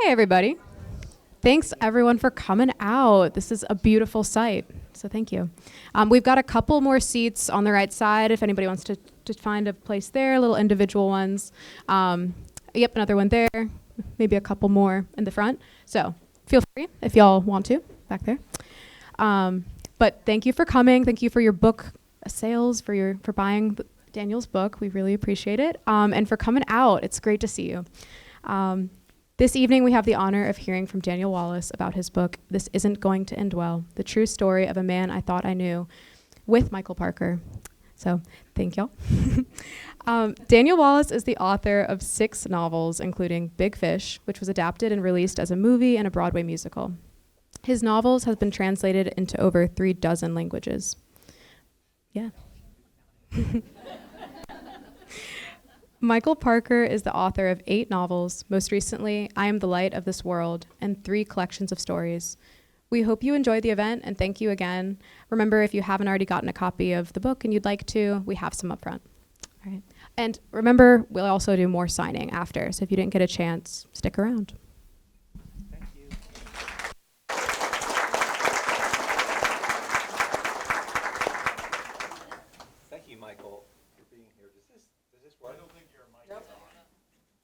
Hey, everybody. Thanks, everyone, for coming out. This is a beautiful sight, so thank you. We've got a couple more seats on the right side if anybody wants to find a place there, little individual ones. Yep, another one there, maybe a couple more in the front. So feel free if y'all want to, back there. But thank you for coming. Thank you for your book sales, for buying Daniel's book. We really appreciate it. And for coming out. It's great to see you. This evening, we have the honor of hearing from Daniel Wallace about his book, This Isn't Going to End Well, The True Story of a Man I Thought I Knew, with Michael Parker. So thank y'all. Daniel Wallace is the author of 6 novels, including Big Fish, which was adapted and released as a movie and a Broadway musical. His novels have been translated into over 36 languages. Yeah. Michael Parker is the author of 8 novels, most recently, I Am the Light of This World, and 3 collections of stories. We hope you enjoy the event, and thank you again. Remember, if you haven't already gotten a copy of the book and you'd like to, we have some up front. All right. And remember, we'll also do more signing after, so if you didn't get a chance, stick around. Thank you. Thank you, Michael, for being here. Does this work? I don't think your mic is on.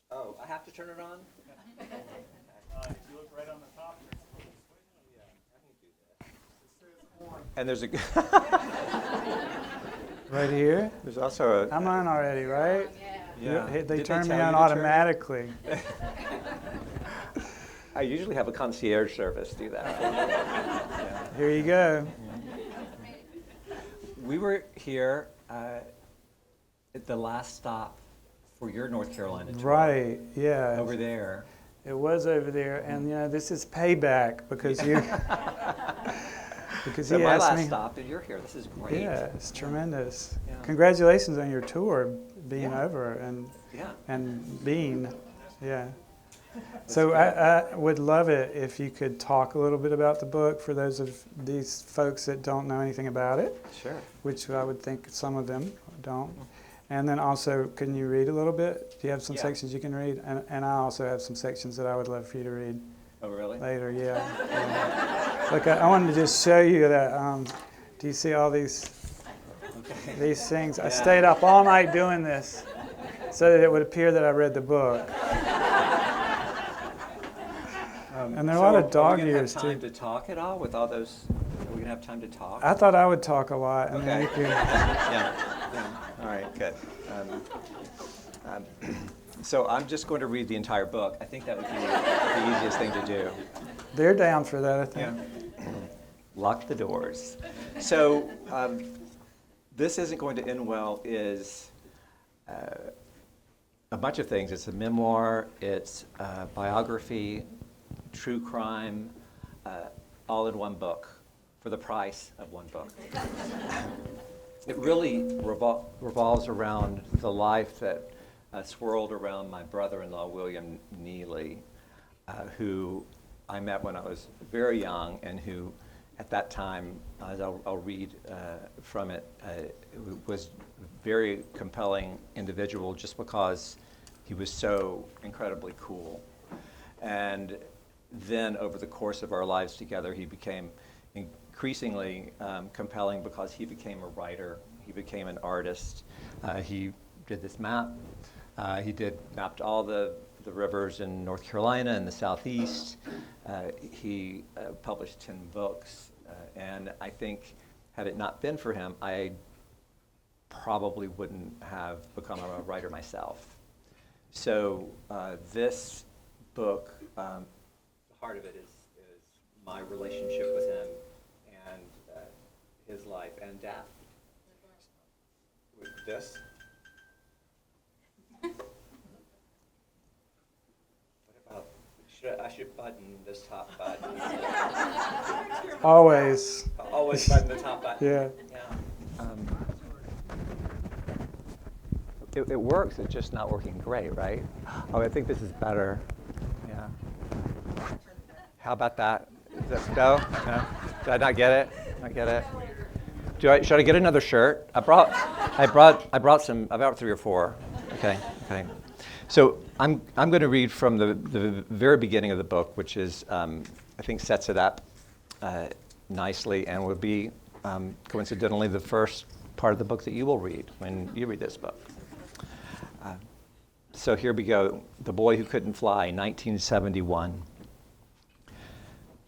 Oh, I have to turn it on? If you look right on the top, there's a little switch. Yeah, I can do that. It says on. And there's a Right here? there's also a I'm on already, right? yeah. They Did turn me tell on you to turn- automatically. I usually have a concierge service do that. Yeah. Here you go. We were here at the last stop for your North Carolina tour. Right, yeah. Over there. It was over there, and this is payback because you because So he my asked last me. stop, and you're here. This is great. Yeah, it's tremendous. Yeah. Congratulations on your tour being Yeah. over and Yeah. being, yeah. So I would love it if you could talk a little bit about the book for those of these folks that don't know anything about it, Sure. which I would think some of them don't. And then also, can you read a little bit? Do you have some Yeah. sections you can read? And I also have some sections that I would love for you to read Oh, really? later, yeah. Look, I wanted to just show you that, do you see all these things? I stayed up all night doing this so that it would appear that I read the book. And there are a lot of dog ears, Are we too. going to have time to talk at all with all those? Are we going to have time to talk? I thought I would talk a lot. And then Okay. you could, Yeah. All right, good. So I'm just going to read the entire book. I think that would be the easiest thing to do. they're down for that, I think. Lock the doors. So This Isn't Going to End Well is a bunch of things. It's a memoir, it's a biography, true crime, all in one book for the price of one book. It really revolves around the life that swirled around my brother-in-law, William Neely, who I met when I was very young and who at that time, as I'll read from it, was a very compelling individual just because he was so incredibly cool. And then over the course of our lives together, he became increasingly compelling because he became a writer, he became an artist. He did this map. He mapped all the rivers in North Carolina and the Southeast. He published 10 books. And I think had it not been for him, I probably wouldn't have become a writer myself. So this book, the heart of it is my relationship with him and his life and death. With this? I should button this top button. Always. Always button the top button. Yeah. It works, it's just not working great, right? Oh, I think this is better. Yeah. How about that? No? Did I not get it? I get it. Should I get another shirt? I brought 3 or 4. Okay. So I'm going to read from the very beginning of the book, which is, I think sets it up nicely and will be coincidentally the first part of the book that you will read when you read this book. So here we go. The Boy Who Couldn't Fly, 1971.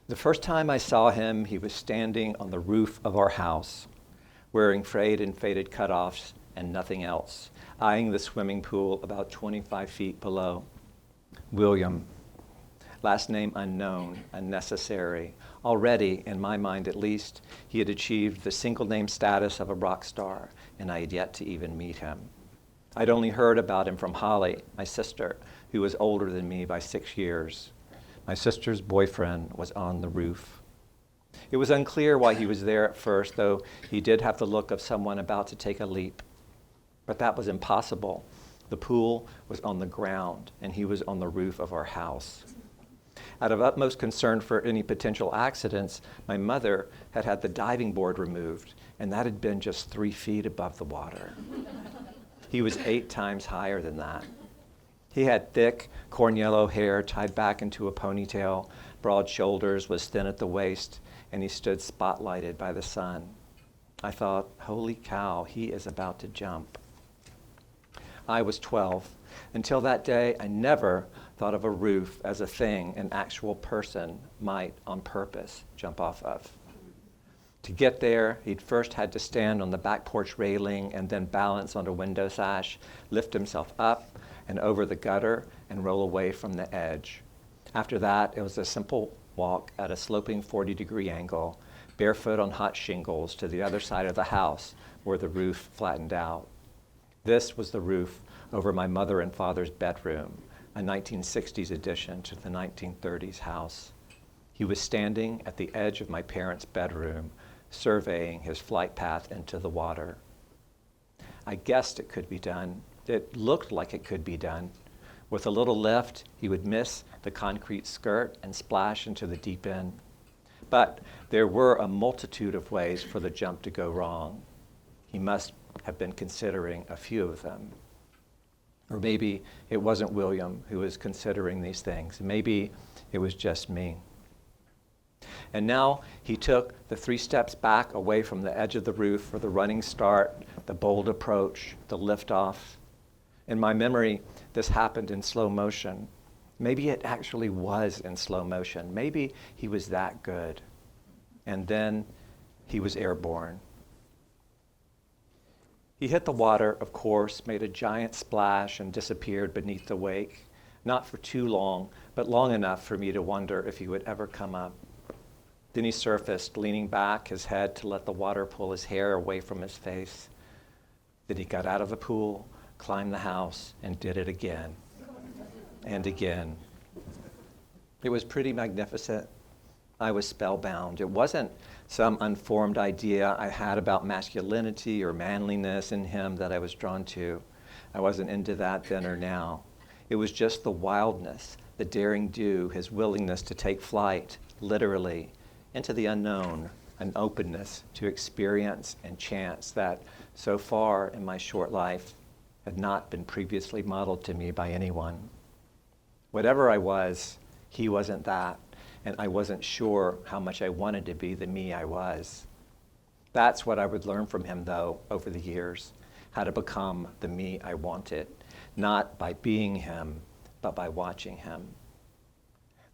The first time I saw him, he was standing on the roof of our house, wearing frayed and faded cutoffs and nothing else, eyeing the swimming pool about 25 feet below. William, last name unknown, unnecessary. Already, in my mind at least, he had achieved the single-name status of a rock star, and I had yet to even meet him. I'd only heard about him from Holly, my sister, who was older than me by 6 years. My sister's boyfriend was on the roof. It was unclear why he was there at first, though he did have the look of someone about to take a leap. But that was impossible. The pool was on the ground, and he was on the roof of our house. Out of utmost concern for any potential accidents, my mother had had the diving board removed, and that had been just 3 feet above the water. He was 8 times higher than that. He had thick, corn yellow hair tied back into a ponytail, broad shoulders, was thin at the waist, and he stood spotlighted by the sun. I thought, holy cow, he is about to jump. I was 12. Until that day, I never thought of a roof as a thing an actual person might, on purpose, jump off of. To get there, he'd first had to stand on the back porch railing and then balance on a window sash, lift himself up and over the gutter and roll away from the edge. After that, it was a simple walk at a sloping 40-degree angle, barefoot on hot shingles to the other side of the house where the roof flattened out. This was the roof over my mother and father's bedroom, a 1960s addition to the 1930s house. He was standing at the edge of my parents' bedroom, surveying his flight path into the water. I guessed it could be done. It looked like it could be done. With a little lift, he would miss the concrete skirt and splash into the deep end. But there were a multitude of ways for the jump to go wrong. He must have been considering a few of them. Or maybe it wasn't William who was considering these things. Maybe it was just me. And now he took the 3 steps back away from the edge of the roof for the running start, the bold approach, the liftoff. In my memory, this happened in slow motion. Maybe it actually was in slow motion. Maybe he was that good. And then he was airborne. He hit the water, of course, made a giant splash and disappeared beneath the wake. Not for too long, but long enough for me to wonder if he would ever come up. Then he surfaced, leaning back his head to let the water pull his hair away from his face. Then he got out of the pool, climbed the house, and did it again and again. It was pretty magnificent. I was spellbound. It wasn't some unformed idea I had about masculinity or manliness in him that I was drawn to. I wasn't into that then or now. It was just the wildness, the daring do, his willingness to take flight, literally, into the unknown, an openness to experience and chance that, so far in my short life, had not been previously modeled to me by anyone. Whatever I was, he wasn't that, and I wasn't sure how much I wanted to be the me I was. That's what I would learn from him, though, over the years, how to become the me I wanted, not by being him, but by watching him.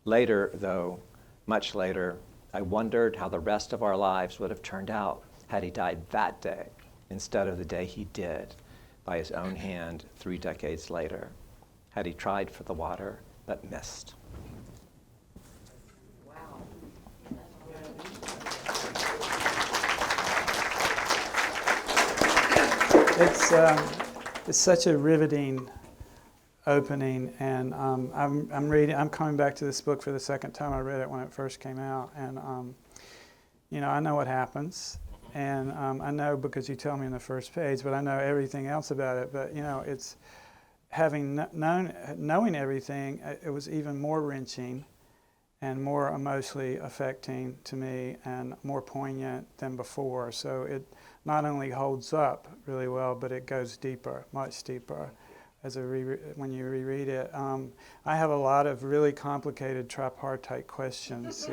Later, though, much later, I wondered how the rest of our lives would have turned out had he died that day instead of the day he did, by his own hand 3 decades later, had he tried for the water but missed. Wow. It's such a riveting opening, and I'm coming back to this book for the second time. I read it when it first came out, and I know what happens, and I know because you tell me in the first page, but I know everything else about it. But it's knowing everything, it was even more wrenching and more emotionally affecting to me and more poignant than before. So it not only holds up really well, but it goes deeper, much deeper when you reread it. I have a lot of really complicated tripartite questions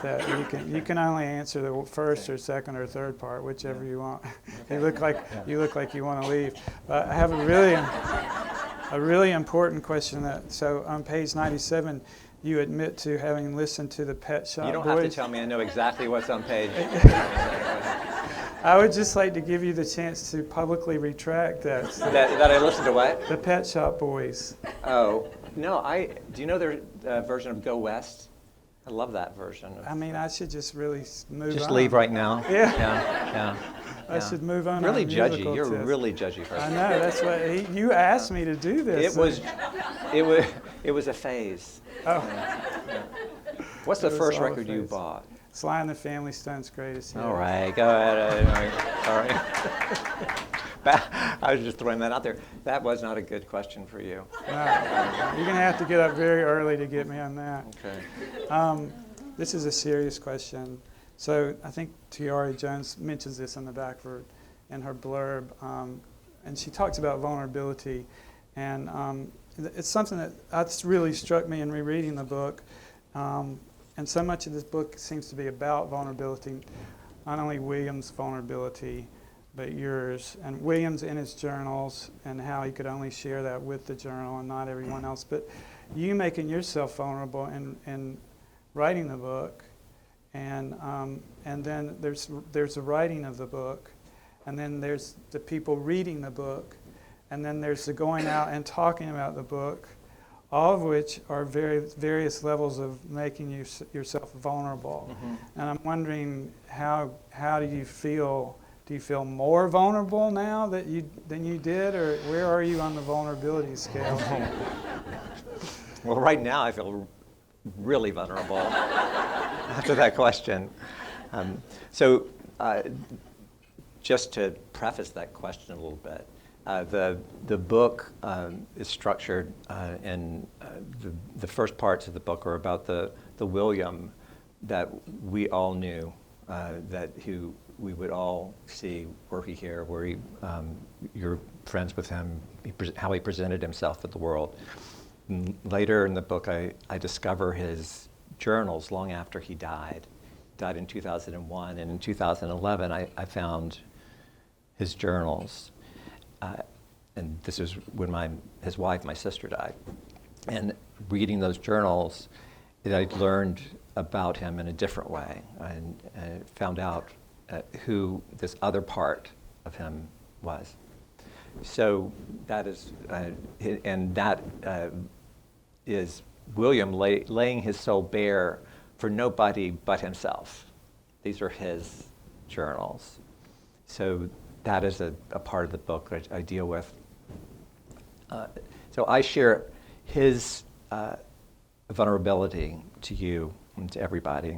that you can only answer the first or second or third part, whichever you want. You look like you want to leave. But I have a really important question. So on page 97, you admit to having listened to the Pet Shop Boys. You don't have to tell me. I know exactly what's on page. I would just like to give you the chance to publicly retract that. that I listened to what? The Pet Shop Boys. Oh, no, do you know their version of Go West? I love that version. I mean, I should just really move on. Just leave right now? Yeah. I should move on. Really on judgy. musical You're test. really judgy person. I know, that's what, you asked me to do this. It was a phase. Oh. What's the It was first all a record you phase. bought? Sly and the Family Stone's greatest hit. All right, go ahead. Sorry. I was just throwing that out there. That was not a good question for you. No, you're going to have to get up very early to get me on that. Okay. This is a serious question. So I think Tiari Jones mentions this in the back in her blurb, and she talks about vulnerability, and it's something that's really struck me in rereading the book. And so much of this book seems to be about vulnerability, not only William's vulnerability, but yours. And William's in his journals and how he could only share that with the journal and not everyone else. But you making yourself vulnerable in writing the book, and then there's the writing of the book, and then there's the people reading the book, and then there's the going out and talking about the book, all of which are various levels of making yourself vulnerable. Mm-hmm. And I'm wondering, how do you feel? Do you feel more vulnerable now than you did, or where are you on the vulnerability scale? Well, right now I feel really vulnerable after that question. Just to preface that question a little bit, the book is structured, and the first parts of the book are about the William that we all knew, who we would all see were he here, you're friends with him, how he presented himself to the world. And later in the book, I discover his journals long after he died. He died in 2001, and in 2011 I found his journals. And this is when his wife, my sister, died. And reading those journals, I learned about him in a different way, and found out who this other part of him was. So that is, is William laying his soul bare for nobody but himself. These are his journals. So that is a part of the book that I deal with. So I share his vulnerability to you and to everybody.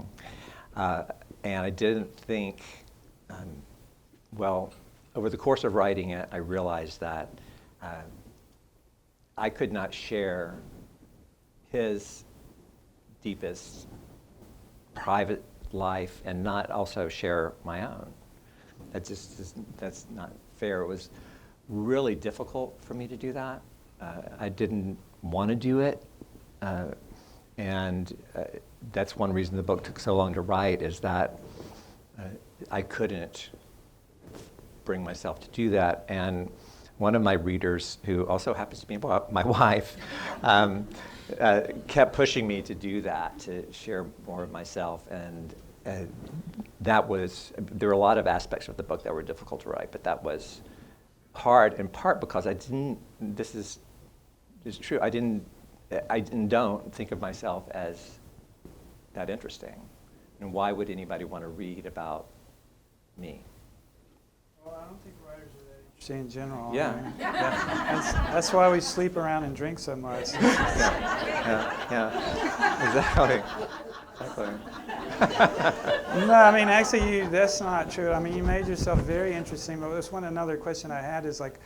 And I didn't think, over the course of writing it, I realized that I could not share his deepest private life and not also share my own. That's not fair. It was really difficult for me to do that. I didn't want to do it, and that's one reason the book took so long to write, is that I couldn't bring myself to do that. And one of my readers, who also happens to be my wife, kept pushing me to do that, to share more of myself. And there were a lot of aspects of the book that were difficult to write, but that was hard, in part because this is true, I don't think of myself as that interesting. And why would anybody want to read about me? Well, I don't think writers are that interesting in general. Yeah. I mean, that's why we sleep around and drink so much. Exactly. No, I mean, actually, that's not true. I mean, you made yourself very interesting, but this another question I had is, like,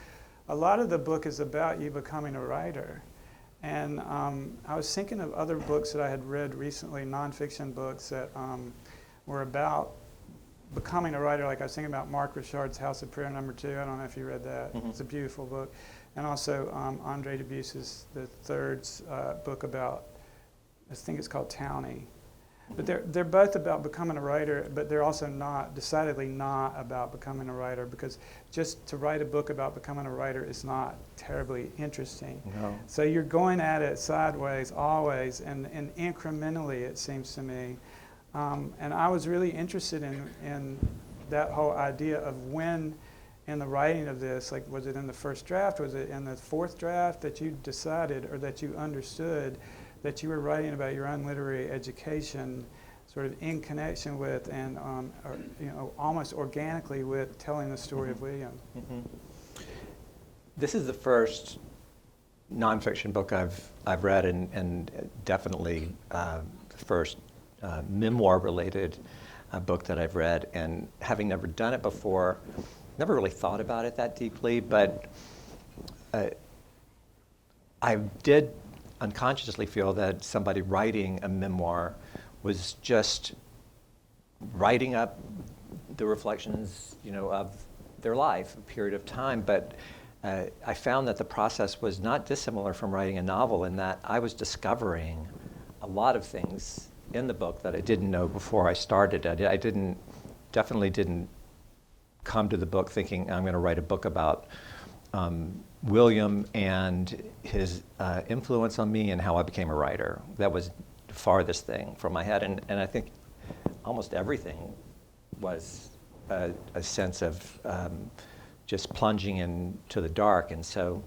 a lot of the book is about you becoming a writer. And I was thinking of other books that I had read recently, nonfiction books that were about becoming a writer. Like I was thinking about Mark Richard's House of Prayer #2. I don't know if you read that. Mm-hmm. It's a beautiful book. and also Andre Dubus's the third book about, I think it's called Townie. But they're both about becoming a writer, but they're also decidedly not about becoming a writer, because just to write a book about becoming a writer is not terribly interesting. No. So you're going at it sideways always, and incrementally, it seems to me. And I was really interested in that whole idea of when in the writing of this, like, was it in the first draft, was it in the fourth draft that you decided or that you understood that you were writing about your own literary education sort of in connection with and almost organically with telling the story of William? Mm-hmm. This is the first nonfiction book I've read, and definitely the first memoir-related book that I've read. And having never done it before, never really thought about it that deeply, but I did unconsciously feel that somebody writing a memoir was just writing up the reflections, of their life, a period of time. But I found that the process was not dissimilar from writing a novel, in that I was discovering a lot of things in the book that I didn't know before I started. I definitely didn't come to the book thinking I'm going to write a book about William and his influence on me and how I became a writer. That was the farthest thing from my head, and I think almost everything was a sense of just plunging into the dark. And so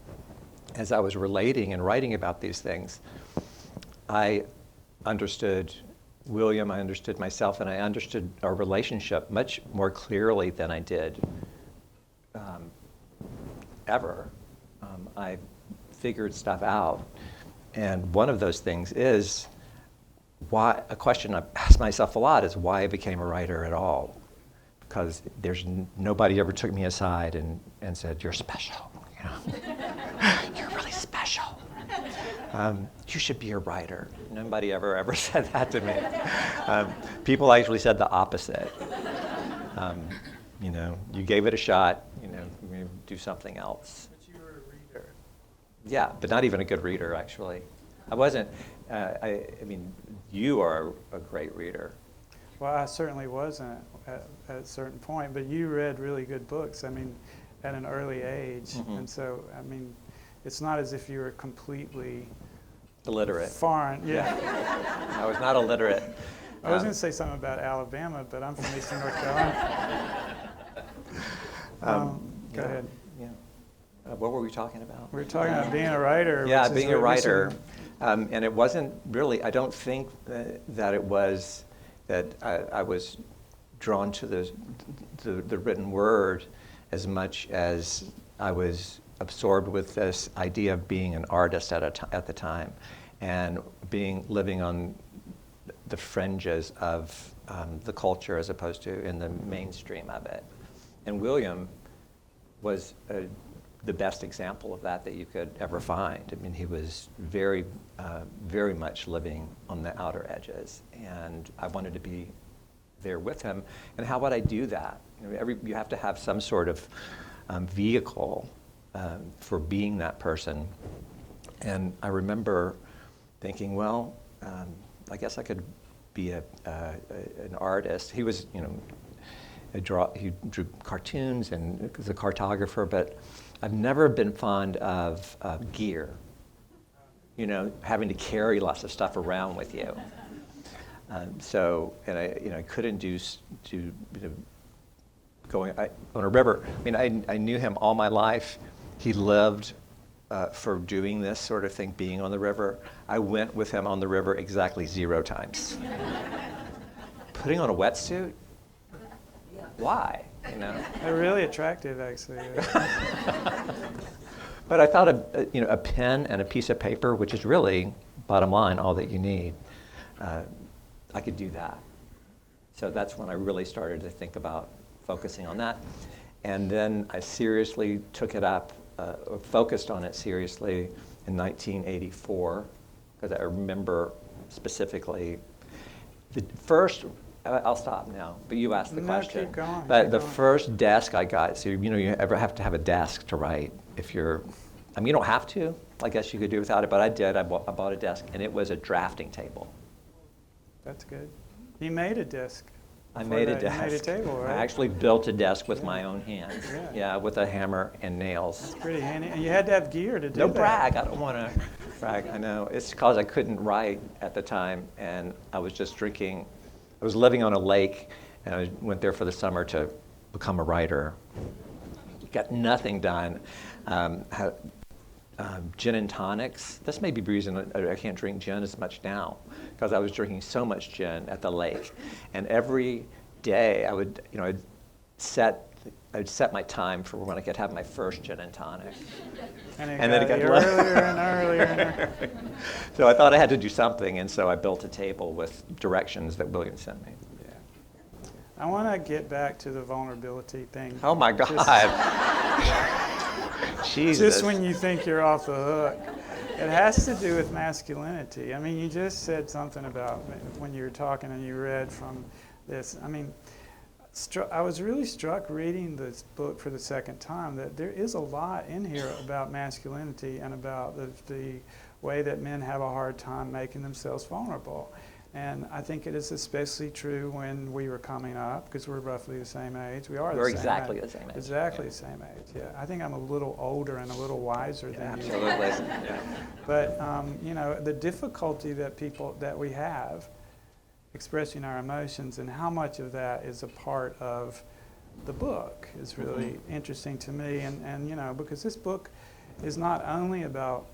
as I was relating and writing about these things, I understood William, I understood myself, and I understood our relationship much more clearly than I did ever. I figured stuff out. And one of those things is why, a question I've asked myself a lot is why I became a writer at all. Because there's nobody ever took me aside and said, you're special, you're really special. You should be a writer. Nobody ever said that to me. People actually said the opposite. You gave it a shot, do something else. But you were a reader. Yeah, but not even a good reader, actually. I wasn't. I mean, you are a great reader. Well, I certainly wasn't at a certain point, but you read really good books, at an early age. Mm-hmm. And so, it's not as if you were completely Illiterate. foreign. Yeah. I was not illiterate. I was going to say something about Alabama, but I'm from Eastern North Carolina. Go ahead. Yeah. What were we talking about? We were talking about being a writer. Yeah, which is being a what we writer. said. And it wasn't really, I don't think that it was that I was drawn to the written word as much as I was absorbed with this idea of being an artist at the time, and living on the fringes of the culture as opposed to in the mainstream of it. And William was the best example of that you could ever find. I mean, he was very, very much living on the outer edges, and I wanted to be there with him. And how would I do that? You have to have some sort of vehicle for being that person. And I remember thinking, well, I guess I could be an artist. He was, he drew cartoons and was a cartographer, but I've never been fond of gear, having to carry lots of stuff around with you. And I couldn't do going on a river. I mean, I knew him all my life. He lived for doing this sort of thing, being on the river. I went with him on the river exactly 0 times. Putting on a wetsuit? Why? They're really attractive, actually. But I thought a pen and a piece of paper, which is really, bottom line, all that you need, I could do that. So that's when I really started to think about focusing on that. And then I seriously took it up, or focused on it seriously in 1984, because I remember specifically the first. I'll stop now, but you asked the question. Keep going. But the first desk I got, so you ever have to have a desk to write if you're I mean, you don't have to. I guess you could do without it, but I did. I bought a desk, and it was a drafting table. That's good. You made a desk. I made a You desk. made a table, right? I actually built a desk with my own hands. Yeah. Yeah, with a hammer and nails. It's pretty handy. And you had to have gear to do No that. brag. I don't want to brag. I know. It's because I couldn't write at the time, and I was just drinking. I was living on a lake, and I went there for the summer to become a writer. Got nothing done. Had, gin and tonics. This may be the reason I can't drink gin as much now, because I was drinking so much gin at the lake, and every day I would, I'd set my time for when I could have my first gin and tonic. And then it got earlier and earlier and earlier. So I thought I had to do something, and so I built a table with directions that William sent me. Yeah. I want to get back to the vulnerability thing. Oh my God. Jesus. Just when you think you're off the hook. It has to do with masculinity. I mean, you just said something about when you were talking and you read from this. I mean, I was really struck reading this book for the second time that there is a lot in here about masculinity and about the way that men have a hard time making themselves vulnerable. And I think it is especially true when we were coming up, because we're roughly the same age. We're exactly the same age. Exactly the same age, yeah. I think I'm a little older and a little wiser than you. Absolutely. Yeah. But, the difficulty that we have expressing our emotions and how much of that is a part of the book is really interesting to me. And because this book is not only about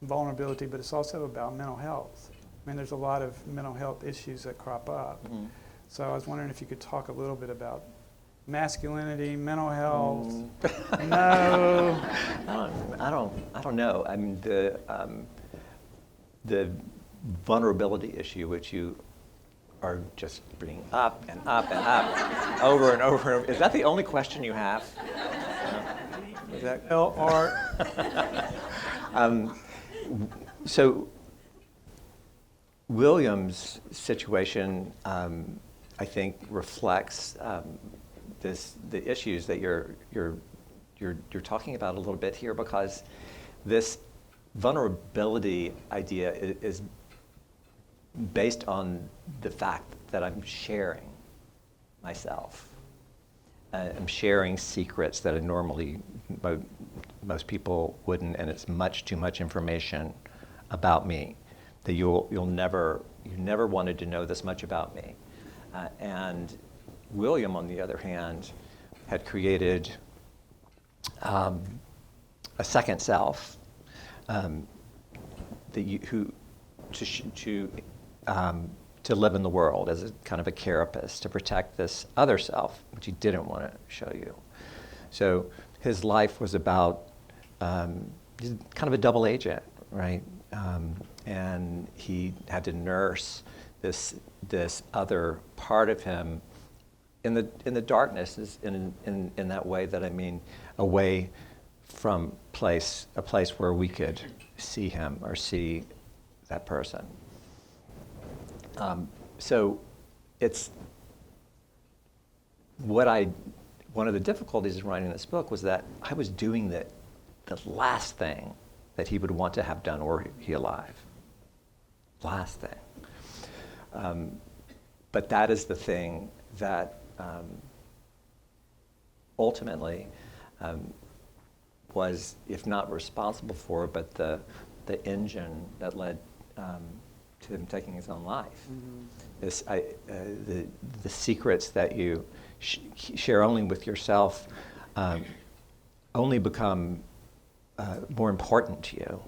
vulnerability, but it's also about mental health. I mean, there's a lot of mental health issues that crop up. Mm-hmm. So I was wondering if you could talk a little bit about masculinity, mental health. No. I don't know. I mean, the vulnerability issue, which you are just bringing up and up and up over and over and over. Is that the only question you have? Is that? So William's situation, I think, reflects the issues that you're talking about a little bit here, because this vulnerability idea is based on the fact that I'm sharing myself. I'm sharing secrets that normally most people wouldn't, and it's much too much information about me that you never wanted to know this much about me. And William, on the other hand, had created a second self to live in the world as a kind of a carapace to protect this other self, which he didn't want to show you. So his life was about he's kind of a double agent, right? And he had to nurse this other part of him in the darkness, in that way that I mean, away from a place where we could see him or see that person. So it's one of the difficulties in writing this book was that I was doing the last thing that he would want to have done were he alive. Last thing. But that is the thing that ultimately was, if not responsible for, but the engine that led to him taking his own life. Mm-hmm. The secrets that you share only with yourself only become more important to you.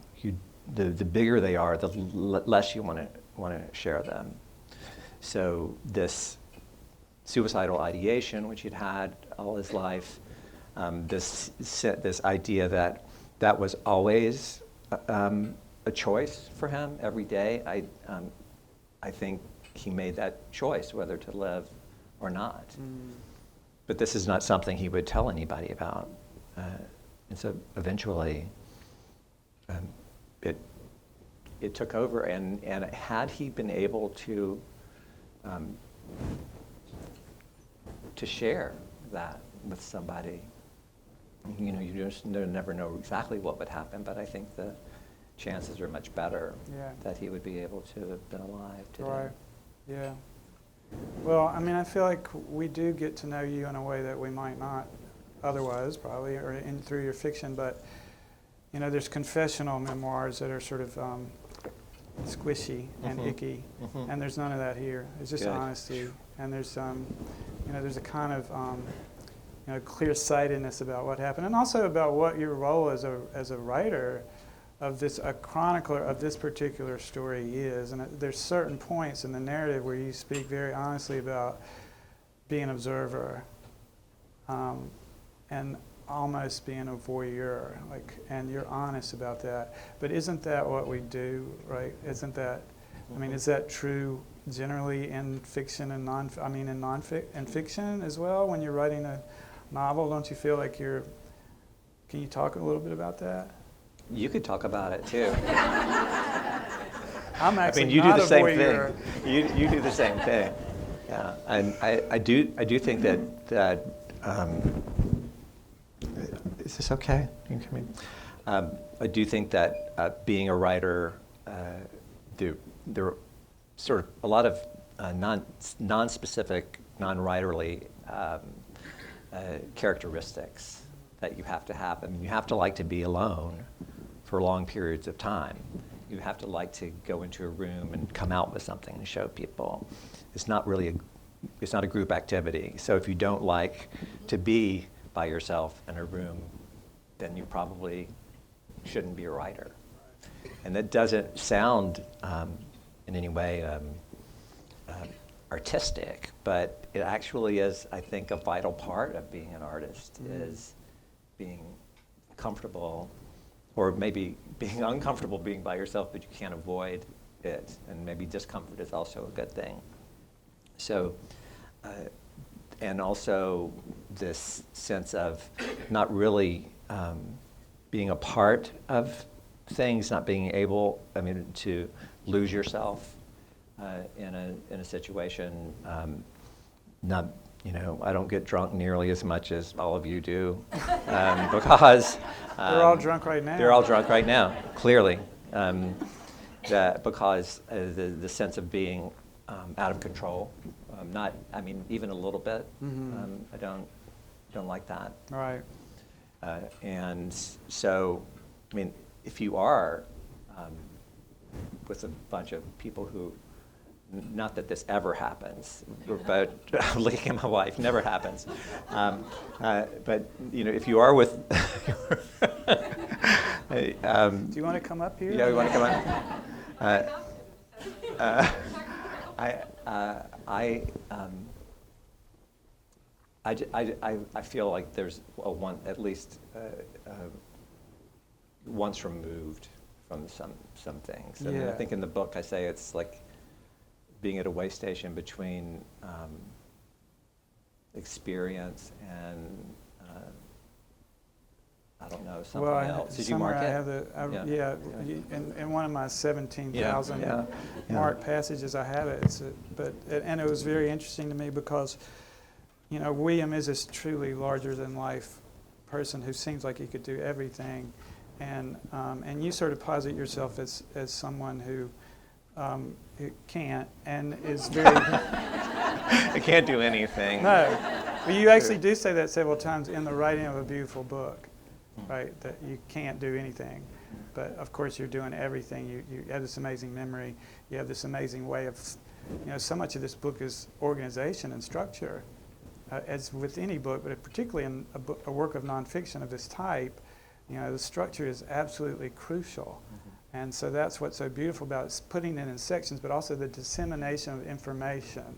The bigger they are, the less you want to share them. So this suicidal ideation, which he'd had all his life, this idea that was always a choice for him every day. I think he made that choice whether to live or not. Mm. But this is not something he would tell anybody about. And so eventually, it took over. And had he been able to share that with somebody, you just never know exactly what would happen, but I think the chances are much better that he would be able to have been alive today. Right. Yeah. Well, I mean, I feel like we do get to know you in a way that we might not otherwise, probably, or through your fiction. But there's confessional memoirs that are sort of squishy and icky, and there's none of that here. It's just honesty, and there's there's a kind of clear-sightedness about what happened, and also about what your role as a writer of this, a chronicler of this particular story is. And there's certain points in the narrative where you speak very honestly about being an observer, and almost being a voyeur, and you're honest about that. But isn't that what we do, right? Isn't that, I mean, is that true generally in fiction and in fiction as well? When you're writing a novel, don't you feel like can you talk a little bit about that? You could talk about it too. I'm actually you do not the a same voyeur. thing. You do the same thing. Yeah, and I do think that is this okay? You can come in. I do think that being a writer, there are sort of a lot of non-specific, non-writerly characteristics that you have to have. I mean, you have to like to be alone for long periods of time. You have to like to go into a room and come out with something and show people. It's not a group activity. So if you don't like to be by yourself in a room, then you probably shouldn't be a writer. And that doesn't sound in any way artistic, but it actually is, I think, a vital part of being an artist, is being comfortable, or maybe being uncomfortable being by yourself, but you can't avoid it. And maybe discomfort is also a good thing. So, and also this sense of not really being a part of things, not being able, to lose yourself in a situation. Not, I don't get drunk nearly as much as all of you do, because they're all drunk right now. They're all drunk right now, clearly, because the sense of being out of control. Even a little bit. I don't like that. Right. And so, if you are with a bunch of people who, not that this ever happens, but looking at my wife, never happens. But if you are with, do you want to come up here? Yeah, you want to come up? I feel like there's at least once removed from some things. And I think in the book I say it's like being at a way station between experience and I don't know, something else. Did you mark it? In one of my 17,000 marked passages, I have it. And it was very interesting to me because, William is this truly larger than life person who seems like he could do everything, and you sort of posit yourself as someone who can't and is very. I can't do anything. No, but you actually do say that several times in the writing of a beautiful book. Right, that you can't do anything, but of course you're doing everything. You have this amazing memory. You have this amazing way of, so much of this book is organization and structure, as with any book, but particularly in a work of nonfiction of this type, the structure is absolutely crucial. And so that's what's so beautiful about it, it's putting it in sections, but also the dissemination of information,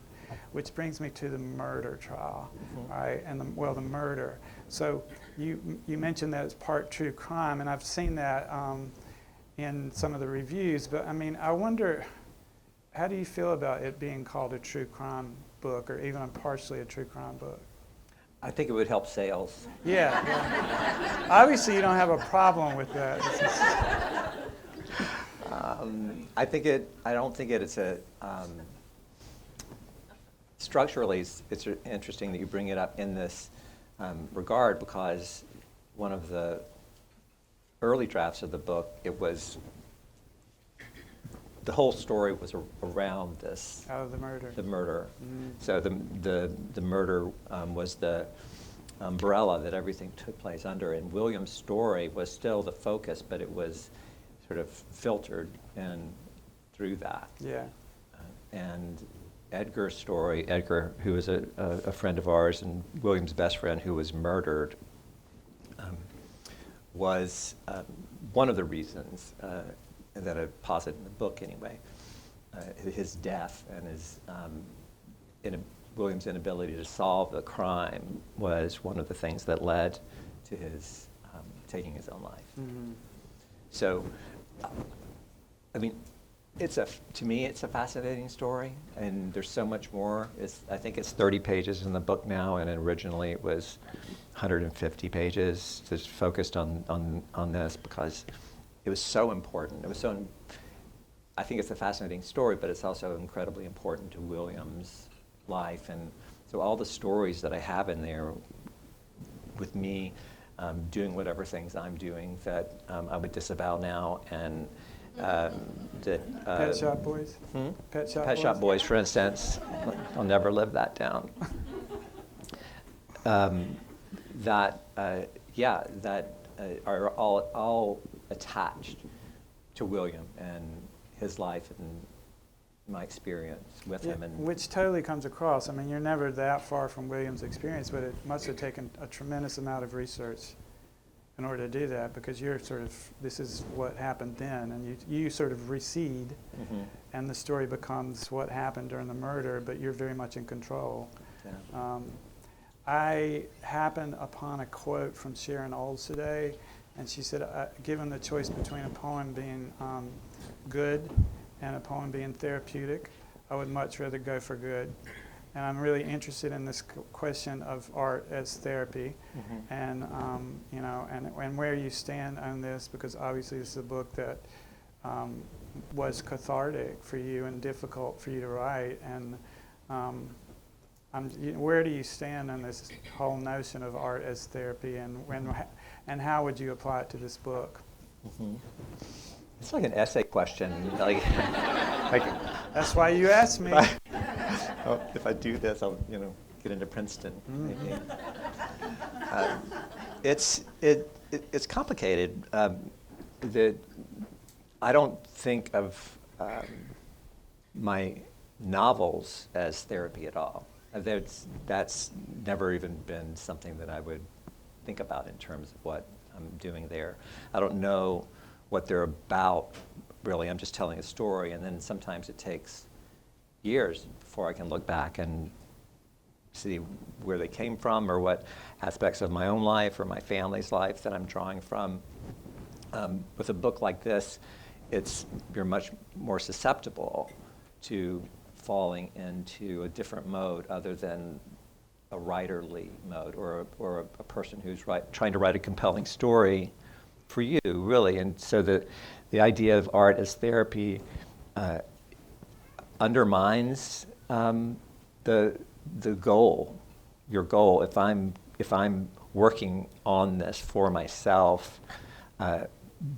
which brings me to the murder trial, right? And the murder. So you mentioned that it's part true crime, and I've seen that in some of the reviews. But I wonder, how do you feel about it being called a true crime book, or even partially a true crime book? I think it would help sales. Yeah. Obviously, you don't have a problem with that. I don't think it's a. Structurally, it's interesting that you bring it up in this regard, because one of the early drafts of the book, the whole story was around this. Out of the murder. Mm. So the murder was the umbrella that everything took place under, and William's story was still the focus, but it was sort of filtered in through that. Yeah. And Edgar's story, Edgar, who was a friend of ours and William's best friend who was murdered, was one of the reasons that I posit in the book anyway. His death and his William's inability to solve the crime was one of the things that led to his taking his own life. Mm-hmm. So, I mean, to me, it's a fascinating story, and there's so much more. I think it's 30 pages in the book now, and originally it was 150 pages, just focused on this because it was so important. I think it's a fascinating story, but it's also incredibly important to William's life, and so all the stories that I have in there with me doing whatever things I'm doing that I would disavow now, and Pet Shop Boys? Pet Shop Boys, for instance. I'll never live that down. That are all attached to William and his life and my experience with him. And which totally comes across. I mean, you're never that far from William's experience, but it must have taken a tremendous amount of research in order to do that, because you're sort of, this is what happened then, and you sort of recede, mm-hmm. and the story becomes what happened during the murder, but you're very much in control. Yeah. I happened upon a quote from Sharon Olds today, and she said, given the choice between a poem being good and a poem being therapeutic, I would much rather go for good. And I'm really interested in this question of art as therapy, mm-hmm. and and where you stand on this, because obviously this is a book that was cathartic for you and difficult for you to write. And where do you stand on this whole notion of art as therapy, and how would you apply it to this book? Mm-hmm. It's like an essay question. like That's why you asked me. If I do this, I'll get into Princeton. Mm-hmm. It's complicated. I don't think of my novels as therapy at all. That's never even been something that I would think about in terms of what I'm doing there. I don't know what they're about, really. I'm just telling a story, and then sometimes it takes years before I can look back and see where they came from, or what aspects of my own life or my family's life that I'm drawing from. With a book like this, you're much more susceptible to falling into a different mode other than a writerly mode, or a person who's trying to write a compelling story for you, really. And so the idea of art as therapy undermines the goal, your goal. If I'm working on this for myself,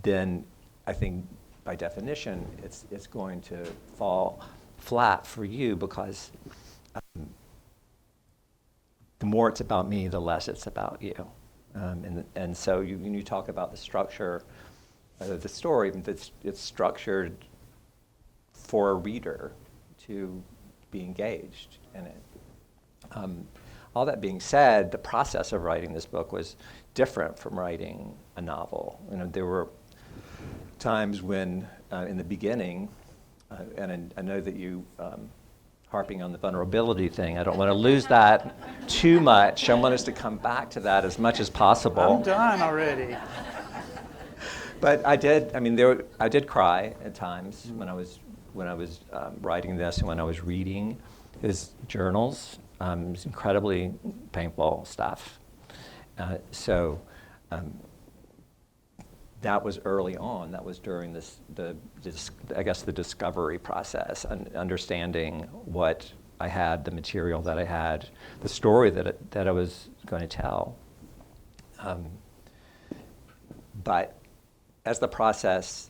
then I think by definition it's going to fall flat for you, because the more it's about me, the less it's about you. And so when you talk about the structure of the story, it's structured for a reader to be engaged in it. All that being said, the process of writing this book was different from writing a novel. There were times when, in the beginning, and I know that you harping on the vulnerability thing, I don't want to lose that too much. I want us to come back to that as much as possible. I'm done already. But I did cry at times when I was writing this, and when I was reading his journals. It was incredibly painful stuff. That was early on. That was during the discovery process, and understanding what I had, the material that I had, the story that I was going to tell. But as the process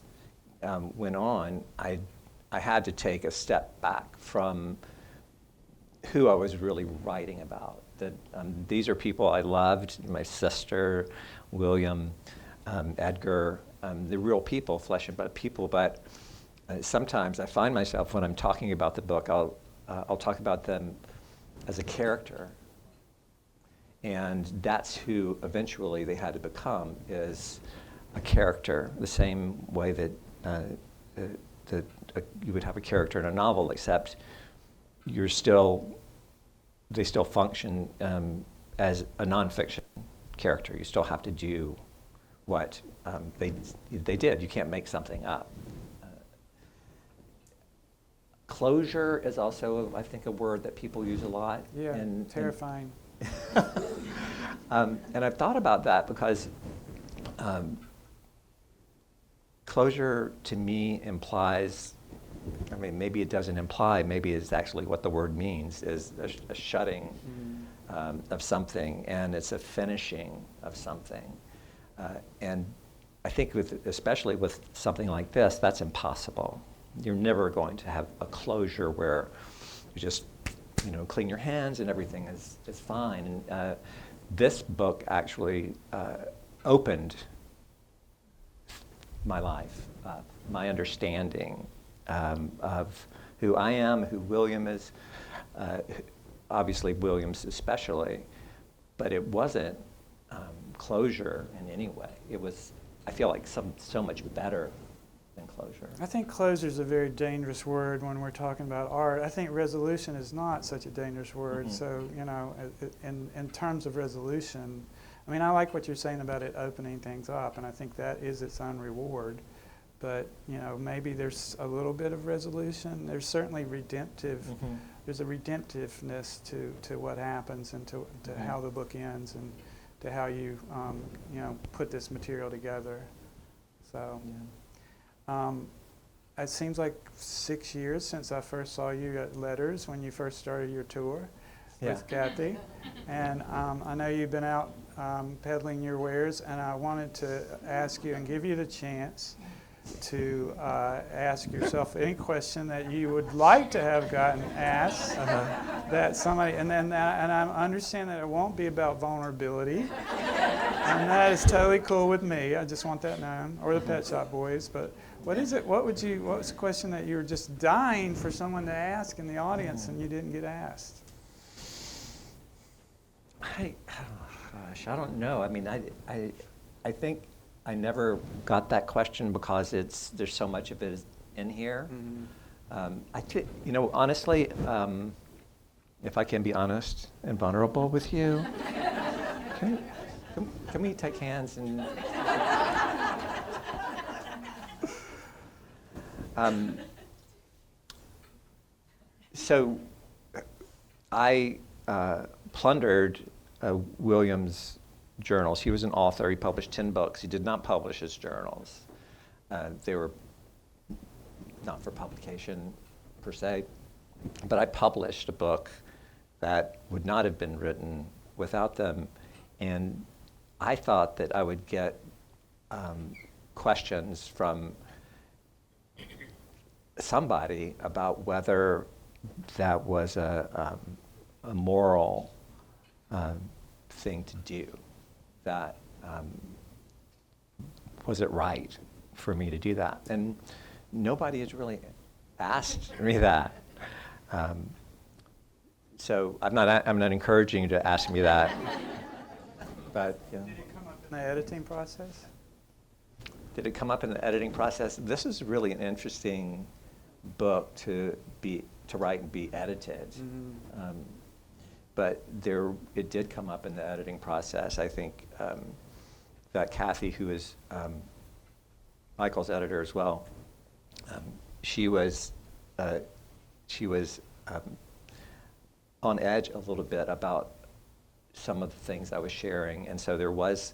went on, I had to take a step back from who I was really writing about. That these are people I loved, my sister, William, Edgar, the real people, flesh and blood people. But sometimes I find myself, when I'm talking about the book, I'll talk about them as a character. And that's who eventually they had to become, is a character, the same way that you would have a character in a novel, except they still function as a nonfiction character. You still have to do what they did. You can't make something up. Closure is also, I think, a word that people use a lot. Yeah, terrifying. And I've thought about that because closure to me implies, I mean, maybe it doesn't imply, maybe it's actually what the word means, is a shutting of something, and it's a finishing of something. And I think especially with something like this, that's impossible. You're never going to have a closure where you just clean your hands and everything is fine. And this book actually opened my life, my understanding of who I am, who William is, obviously Williams especially, but it wasn't closure in any way. It was, I feel like, so much better than closure. I think closure is a very dangerous word when we're talking about art. I think resolution is not such a dangerous word. Mm-hmm. So, in terms of resolution, I mean, I like what you're saying about it opening things up, and I think that is its own reward. But, maybe there's a little bit of resolution. There's certainly redemptive. Mm-hmm. There's a redemptiveness to what happens and to mm-hmm. how the book ends and to how you, put this material together. So. Yeah. It seems like 6 years since I first saw you at Letters when you first started your tour with Kathy. And I know you've been out peddling your wares, and I wanted to ask you and give you the chance to ask yourself any question that you would like to have gotten asked that somebody, and I understand that it won't be about vulnerability, and that is totally cool with me. I just want that known, or the Pet Shop Boys. But what is it? What was the question that you were just dying for someone to ask in the audience and you didn't get asked? I don't know. I mean, I think I never got that question because there's so much of it in here. Mm-hmm. Honestly, if I can be honest and vulnerable with you, can we take hands and? So I plundered William's journals. He was an author. He published 10 books. He did not publish his journals. They were not for publication per se, but I published a book that would not have been written without them. And I thought that I would get questions from somebody about whether that was a moral thing to do. That was it right for me to do that? And nobody has really asked me that. So I'm not encouraging you to ask me that. But Did it come up in the editing process? Did it come up in the editing process? This is really an interesting book to write and be edited. Mm-hmm. But it did come up in the editing process. I think that Kathy, who is Michael's editor as well, she was on edge a little bit about some of the things I was sharing, and so there was.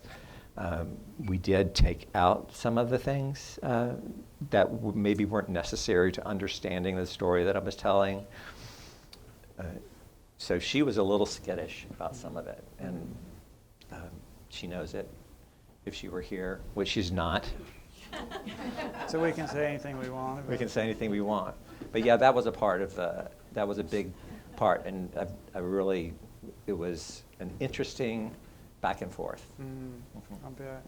We did take out some of the things that maybe weren't necessary to understanding the story that I was telling. So she was a little skittish about some of it, and she knows it. if she were here, which she's not. So we can say anything we want. We can say anything we want. But yeah, that was a part of that was a big part, and I really, it was an interesting back and forth. I bet.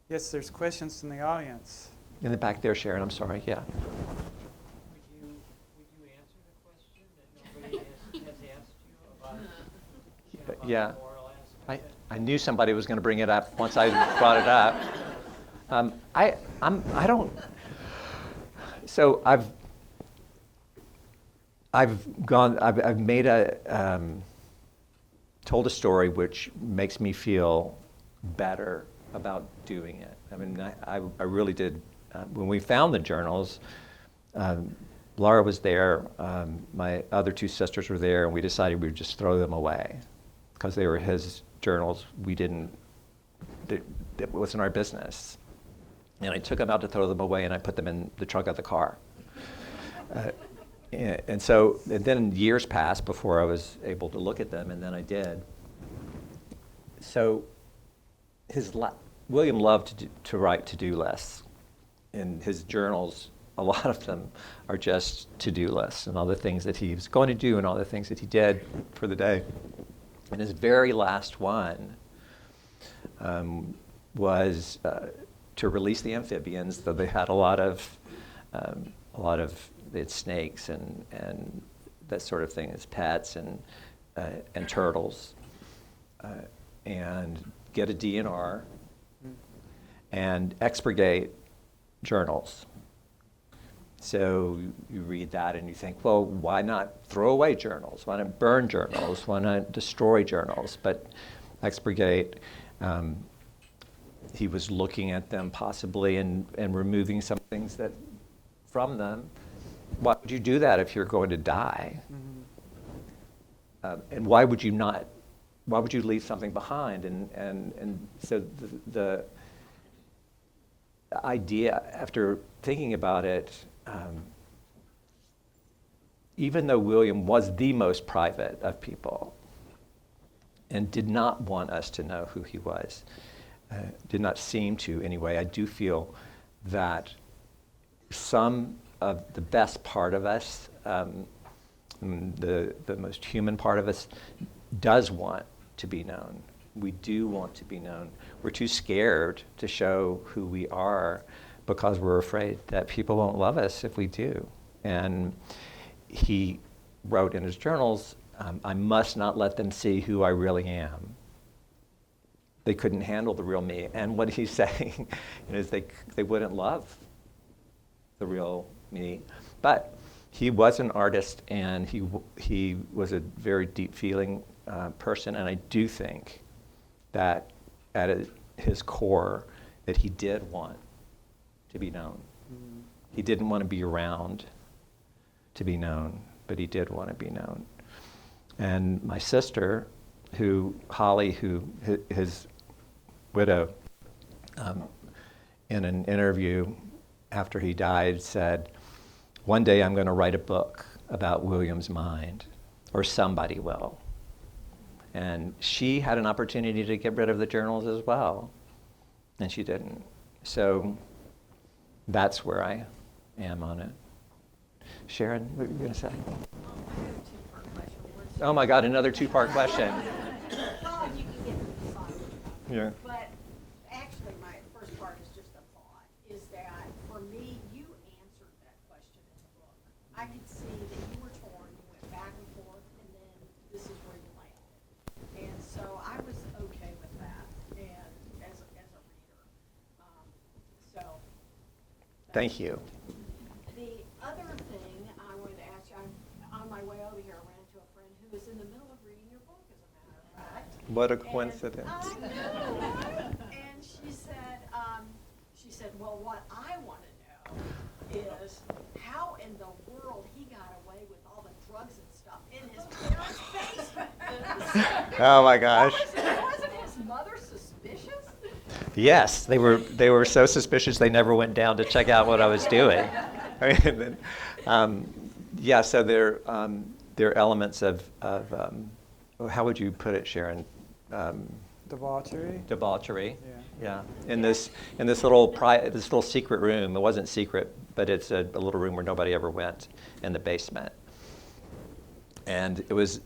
Yes, there's questions from the audience. In the back there, Sharon, I'm sorry, yeah. Would you answer the question that nobody has asked you about, Yeah. the moral aspect? I knew somebody was going to bring it up once I brought it up. I don't. So I've made told a story which makes me feel better about doing it. I mean, I really did. When we found the journals, Laura was there. My other two sisters were there, and we decided we would just throw them away because they were his journals. We didn't. It wasn't our business. And I took them out to throw them away, and I put them in the trunk of the car. And then years passed before I was able to look at them, and then I did. So William loved to write to-do lists. In his journals, a lot of them are just to-do lists and all the things that he was going to do and all the things that he did for the day. And his very last one was to release the amphibians, though they had a lot of they had snakes and that sort of thing as pets and turtles, and get a DNR and expurgate journals. So you read that and you think, well, why not throw away journals? Why not burn journals? Why not destroy journals? But expurgate, he was looking at them possibly and removing some things that from them. Why would you do that if you're going to die? And why would you not? Why would you leave something behind? And so the idea, after thinking about it, even though William was the most private of people and did not want us to know who he was, did not seem to anyway, I do feel that some of the best part of us, the most human part of us, does want to be known. We do want to be known. We're too scared to show who we are because we're afraid that people won't love us if we do. And he wrote in his journals, I must not let them see who I really am. They couldn't handle the real me. And what he's saying is they wouldn't love the real me. But he was an artist, and he was a very deep feeling person, and I do think that at his core that he did want to be known. He didn't want to be around to be known, but he did want to be known. And my sister, Holly, his widow, in an interview after he died said, one day I'm going to write a book about William's mind, or somebody will. And she had an opportunity to get rid of the journals as well, and she didn't. So that's where I am on it. Sharon, what were you going to say? I have a two-part question. Oh my God, another two-part question. Well, you can get to the side. Yeah. But actually, my first part is just a thought, is that for me, you answered that question in the book. I could see that you were torn, you went back and forth, and then this is where you landed. And so I was okay with that, and as a reader. So. Thank you. The other thing I wanted to ask you, on my way over here, I ran into a friend who was in the middle of reading your book, as a matter of fact. What a And, coincidence. I know. And she said, well, what I want to know is how in the world he got away with all the drugs and stuff in his parents' basement. Oh my gosh. Wasn't his mother suspicious? Yes, they were so suspicious they never went down to check out what I was doing. Yeah, so there are elements of how would you put it, Sharon? Debauchery. Debauchery. Yeah. Yeah, in this little secret room. It wasn't secret, but it's a little room where nobody ever went in the basement. And it was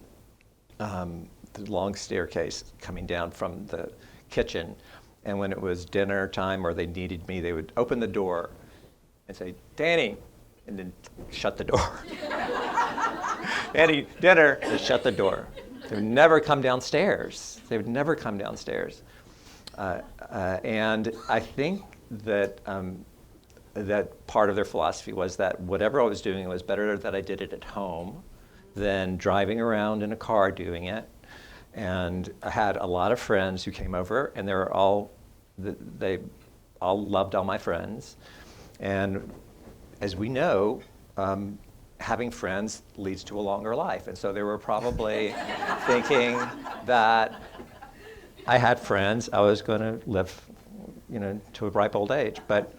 the long staircase coming down from the kitchen. And when it was dinner time or they needed me, they would open the door and say, "Danny," and then shut the door. "Danny, dinner," and shut the door. They would never come downstairs. And I think that that part of their philosophy was that whatever I was doing, it was better that I did it at home than driving around in a car doing it. And I had a lot of friends who came over, and they all loved all my friends. And as we know, having friends leads to a longer life. And so they were probably thinking that I had friends, I was going to live, to a ripe old age. But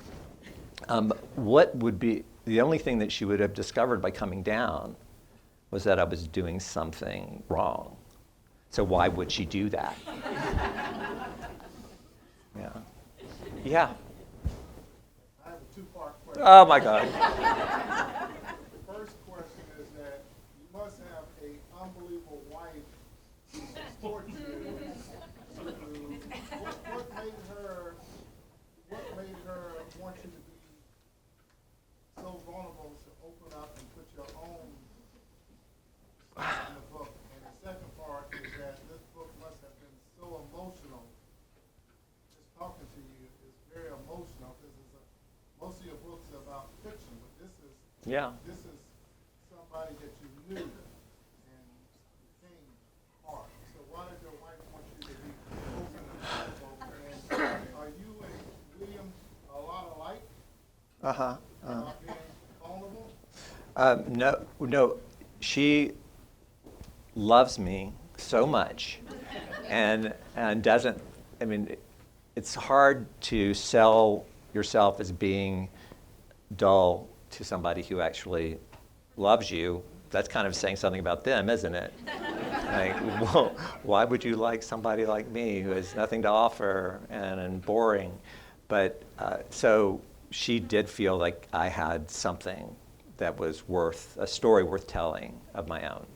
what would be the only thing that she would have discovered by coming down was that I was doing something wrong. So why would she do that? Yeah. Yeah. I have a two-part question. Oh my God. The first question is that you must have an unbelievable wife who supports you. What made her want you to be so vulnerable to open up and put your own stuff in the book? And the second part is that this book must have been so emotional. Just talking to you is very emotional because most of your books are about fiction, but this is somebody that you knew and became part. So why did your wife want you to be open and vulnerable? And are you and William a lot alike? Being vulnerable? No. She loves me so much, and doesn't. I mean, it's hard to sell yourself as being dull to somebody who actually loves you. That's kind of saying something about them, isn't it? Like, well, why would you like somebody like me who has nothing to offer and boring? But so she did feel like I had something that was a story worth telling of my own.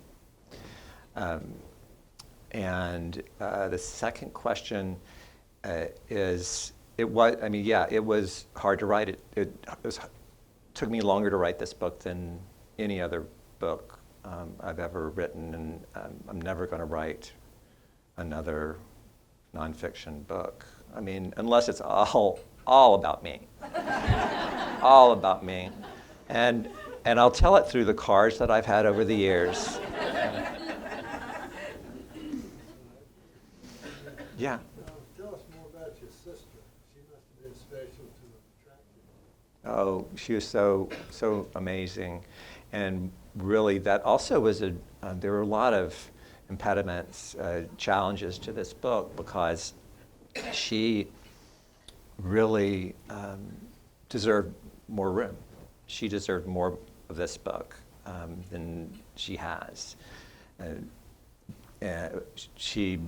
And the second question is, it was hard to write. It took me longer to write this book than any other book I've ever written, and I'm never going to write another nonfiction book. I mean, unless it's all about me, all about me, and I'll tell it through the cars that I've had over the years. Yeah. Tell us more about your sister. She must have been special to attract you. Oh, she was so amazing, and really that also was there were a lot of impediments, challenges to this book because she really deserved more room. She deserved more of this book than she has. She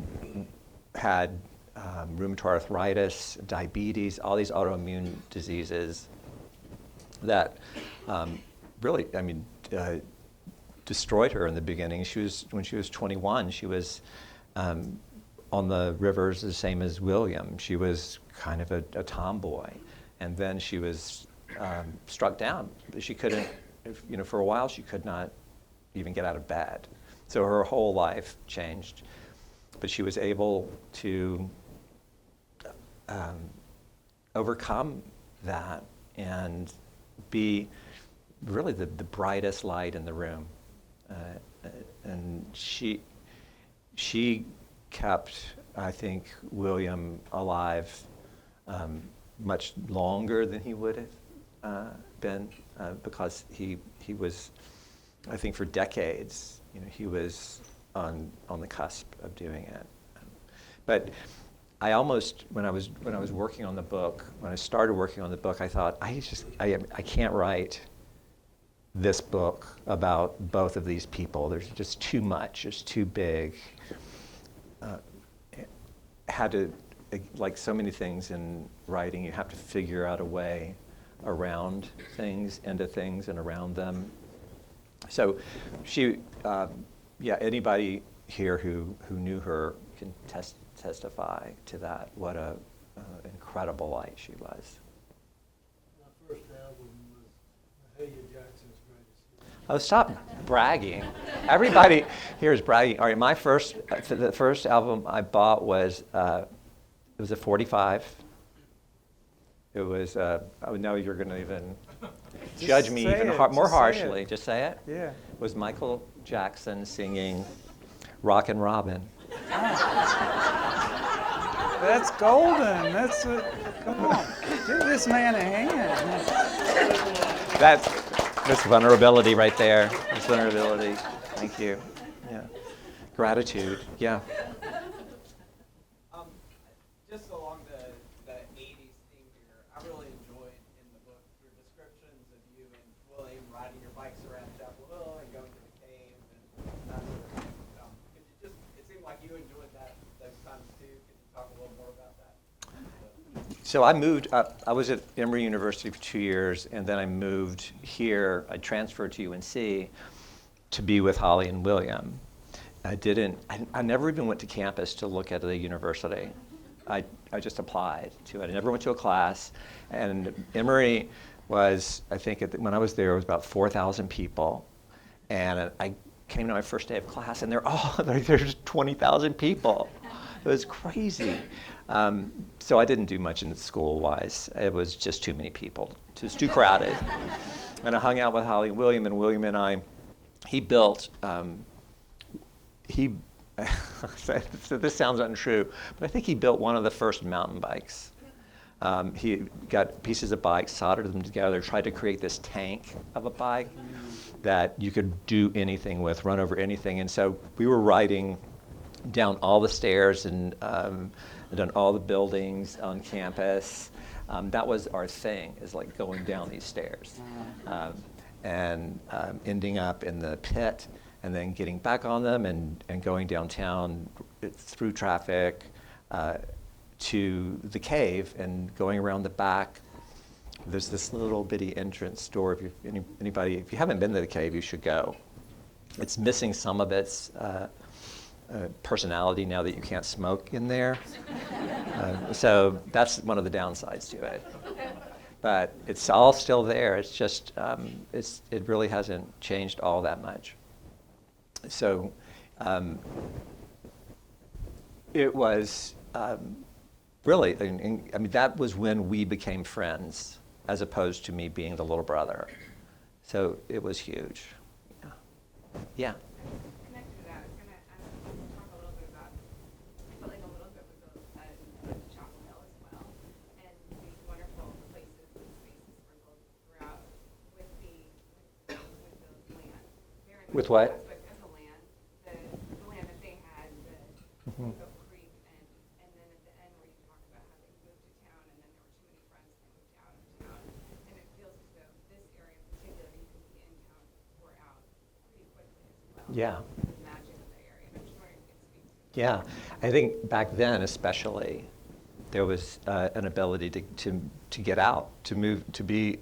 had rheumatoid arthritis, diabetes, all these autoimmune diseases that really, destroyed her in the beginning. When she was 21, she was on the rivers the same as William. She was kind of a tomboy, and then she was struck down. She couldn't, for a while she could not even get out of bed. So her whole life changed. But she was able to overcome that and be really the brightest light in the room. And she kept, I think, William alive much longer than he would have been because he was, I think, for decades, he was on the cusp of doing it. But I almost, when I was working on the book, when I started working on the book, I thought, I can't write this book about both of these people. There's just too much. It's too big. Had to like so many things in writing, you have to figure out a way around things, into things, and around them. So she, anybody here who knew her can testify to that, what a incredible light she was. My first album was Mahalia Jackson's Greatest Hits. Oh, stop bragging. Everybody here is bragging. All right, the first album I bought was, it was a 45. It was, oh, no, you're going to even judge me even more harshly. Just say it. Yeah. It was Michael Jackson singing Rockin' Robin. That's golden. That's come on. Give this man a hand. That's vulnerability right there. That's vulnerability. Thank you. Yeah. Gratitude. Yeah. Just along the 80s theme here, I really enjoyed in the book your descriptions of you and William riding your bikes around Chapel Hill and going to the cave and that sort of thing. It seemed like you enjoyed those times too. Could you talk a little more about that? So I moved up. I was at Emory University for 2 years, and then I moved here. I transferred to UNC to be with Holly and William. I never even went to campus to look at the university. I just applied to it. I never went to a class. And Emory was, I think, when I was there, it was about 4,000 people. And I came to my first day of class, and there's 20,000 people. It was crazy. So I didn't do much in school-wise. It was just too many people. It was too crowded. And I hung out with Holly and William and I, he built, so this sounds untrue, but I think he built one of the first mountain bikes. He got pieces of bikes, soldered them together, tried to create this tank of a bike that you could do anything with, run over anything. And so we were riding down all the stairs and done all the buildings on campus. That was our thing, is like going down these stairs and ending up in the pit and then getting back on them and going downtown through traffic to the cave and going around the back. There's this little bitty entrance door. If you haven't been to the cave, you should go. It's missing some of its personality now that you can't smoke in there. So that's one of the downsides to it. But it's all still there. It's just, it really hasn't changed all that much. So it was really, I mean, that was when we became friends, as opposed to me being the little brother. So it was huge. Yeah. Connected to that, I was going to talk a little bit about, I felt like a little bit was a Chapel Hill as well, and these wonderful places and spaces sprinkled throughout with the land. With what? Aspect of the land, the land that they had, the Oak Creek, and then at the end where you talk about how they moved to town, and then there were too many friends and they moved out of town, and it feels as though this area in particular, you can be in town or out pretty quickly as well. Yeah. The magic of the area. I'm just wondering if you could speak to Yeah, I think back then especially, there was an ability to get out, to move, to be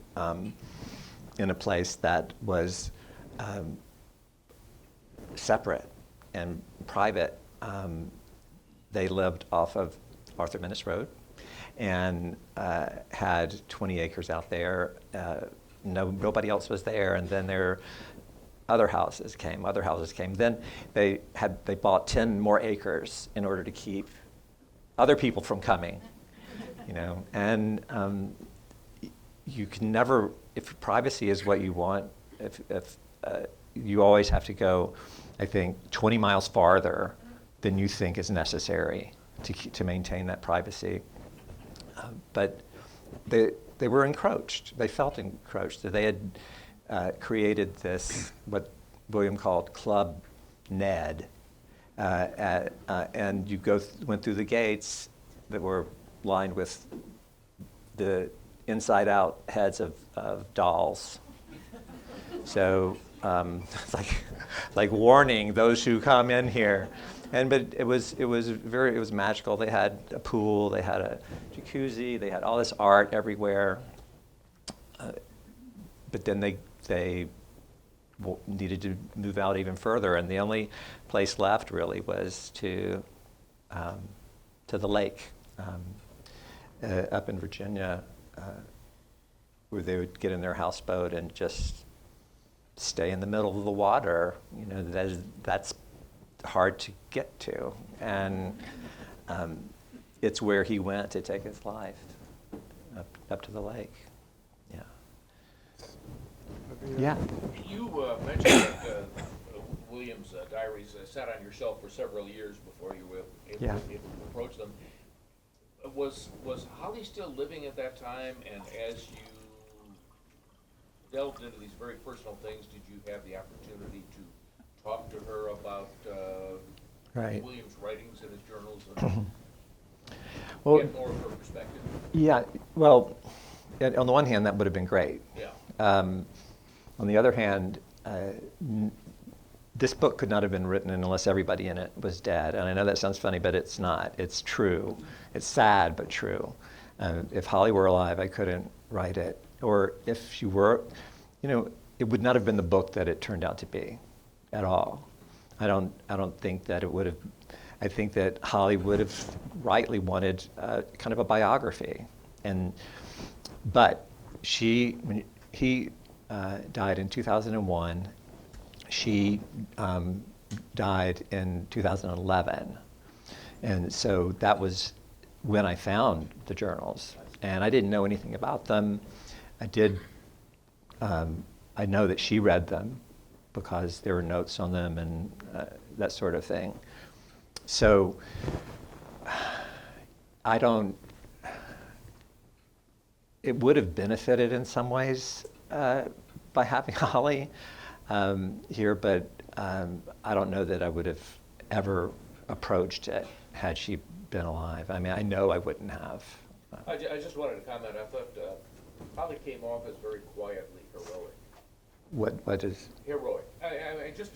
in a place that was separate and private. They lived off of Arthur Minnis Road and had 20 acres out there. Nobody else was there, and then other houses came. Then they bought 10 more acres in order to keep other people from coming, And you can never, if privacy is what you want, if you always have to go, I think, 20 miles farther than you think is necessary to maintain that privacy. But they were encroached. They felt encroached. They had created this, what William called Club Ned, and you went through the gates that were lined with the inside-out heads of dolls. So like warning those who come in here. But it was magical. They had a pool, they had a jacuzzi, they had all this art everywhere. But then they needed to move out even further, and the only place left really was to the lake up in Virginia, where they would get in their houseboat and just stay in the middle of the water. You know, that's hard to get to, and it's where he went to take his life, up to the lake. Yeah. Yeah. You mentioned that William's diaries sat on your shelf for several years before you were able to approach them. Was Holly still living at that time? And as you delved into these very personal things, did you have the opportunity to talk to her about William's writings and his journals and get more of her perspective? Yeah. Well, on the one hand, that would have been great. Yeah. On the other hand, this book could not have been written unless everybody in it was dead. And I know that sounds funny, but it's not. It's true. It's sad, but true. If Holly were alive, I couldn't write it. Or if she were, it would not have been the book that it turned out to be at all. I don't think that it would have. I think that Holly would have rightly wanted kind of a biography. But when he died in 2001. She died in 2011. And so that was when I found the journals. And I didn't know anything about them. I know that she read them because there were notes on them and that sort of thing. So it would have benefited in some ways by having Holly here, but I don't know that I would have ever approached it had she been alive. I mean, I know I wouldn't have. I just wanted to comment. I thought Holly came off as very quietly heroic. What is heroic? I just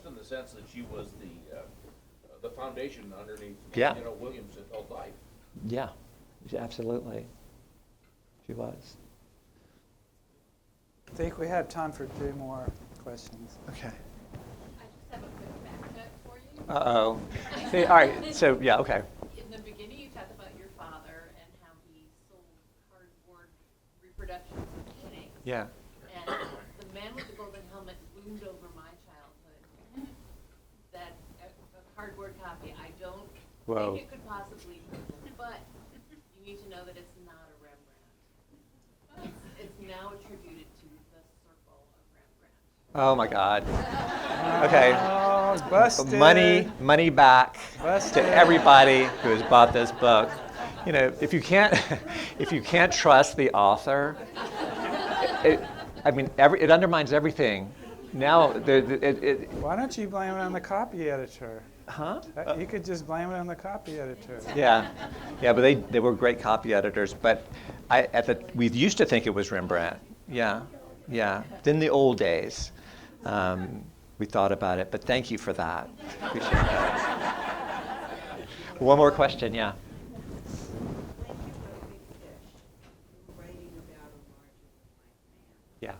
in the sense that she was the foundation underneath. William's adult life. Yeah, absolutely. She was. I think we have time for 2 more questions. Okay. I just have a quick fact check for you. Uh-oh. See, all right, so, yeah, okay. In the beginning, you talked about your father and how he sold cardboard reproductions of paintings. Yeah. And the man with the golden helmet loomed over my childhood. That a cardboard copy, I don't think it could possibly be, but you need to know that it's not a Rembrandt. It's now attributed to the Circle of Rembrandt. Oh my God. Okay. Oh, busted. Money back to everybody who has bought this book. If you can't trust the author, it undermines everything. Now, why don't you blame it on the copy editor? Huh? You could just blame it on the copy editor. Yeah, but they were great copy editors. But we used to think it was Rembrandt. Yeah. Then the old days, we thought about it. But thank you for that. Appreciate that. One more question, yeah. Yeah.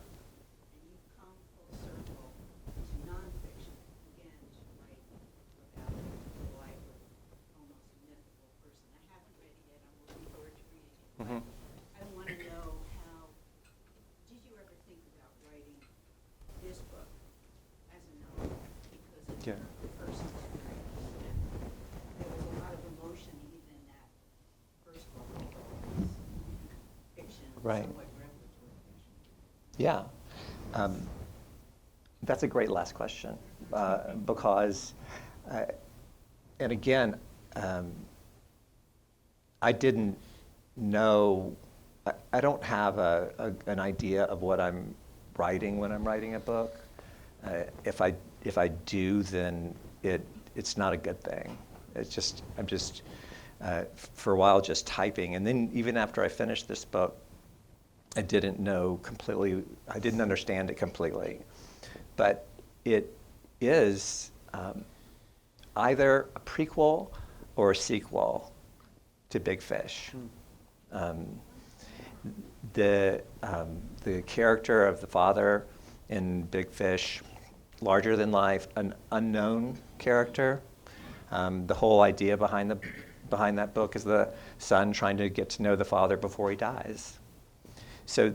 Mm-hmm. I want to know did you ever think about writing this book as a novel? Because it's the person's experience. There was a lot of emotion even in that first book, although it's fiction, somewhat revelatory fiction. Yeah. That's a great last question because, and again, I didn't know, I don't have an idea of what I'm writing when I'm writing a book. If I do, then it's not a good thing. I'm just for a while just typing, and then even after I finished this book, I didn't understand it completely. but it is either a prequel or a sequel to Big Fish. The character of the father in Big Fish, larger than life, an unknown character. The whole idea behind that book is the son trying to get to know the father before he dies. So,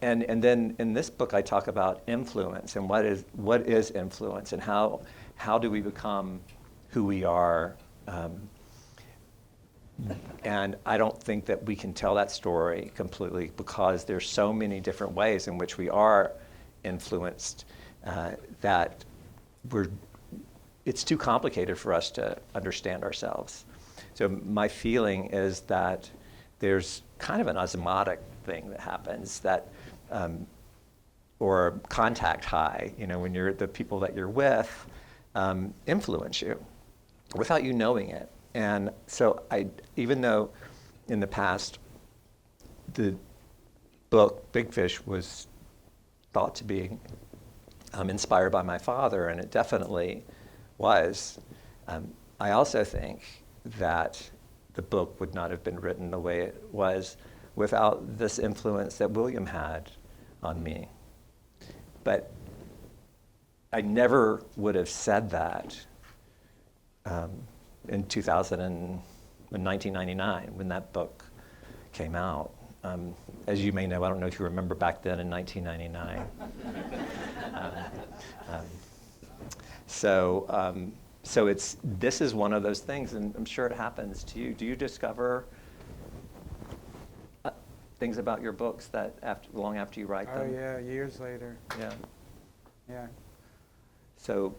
and then in this book I talk about influence and what is influence and how do we become who we are. And I don't think that we can tell that story completely because there's so many different ways in which we are influenced that it's too complicated for us to understand ourselves. So my feeling is that there's kind of an osmotic thing that happens that, or contact high, when the people that you're with influence you without you knowing it. And so even though in the past the book Big Fish was thought to be inspired by my father, and it definitely was, I also think that the book would not have been written the way it was without this influence that William had on me. But I never would have said that in 1999 when that book came out. As you may know, I don't know if you remember back then in 1999. So this is one of those things, and I'm sure it happens to you. Do you discover things about your books that long after you write them? Oh yeah, years later. Yeah. Yeah. So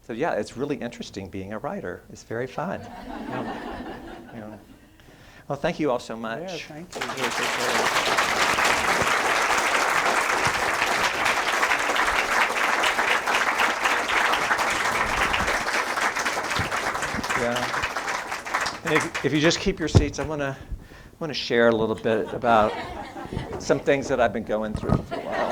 yeah, it's really interesting being a writer. It's very fun. Well, thank you all so much. Yeah, thank you. Really appreciate it. Yeah. And if you just keep your seats, I want to share a little bit about some things that I've been going through for a while.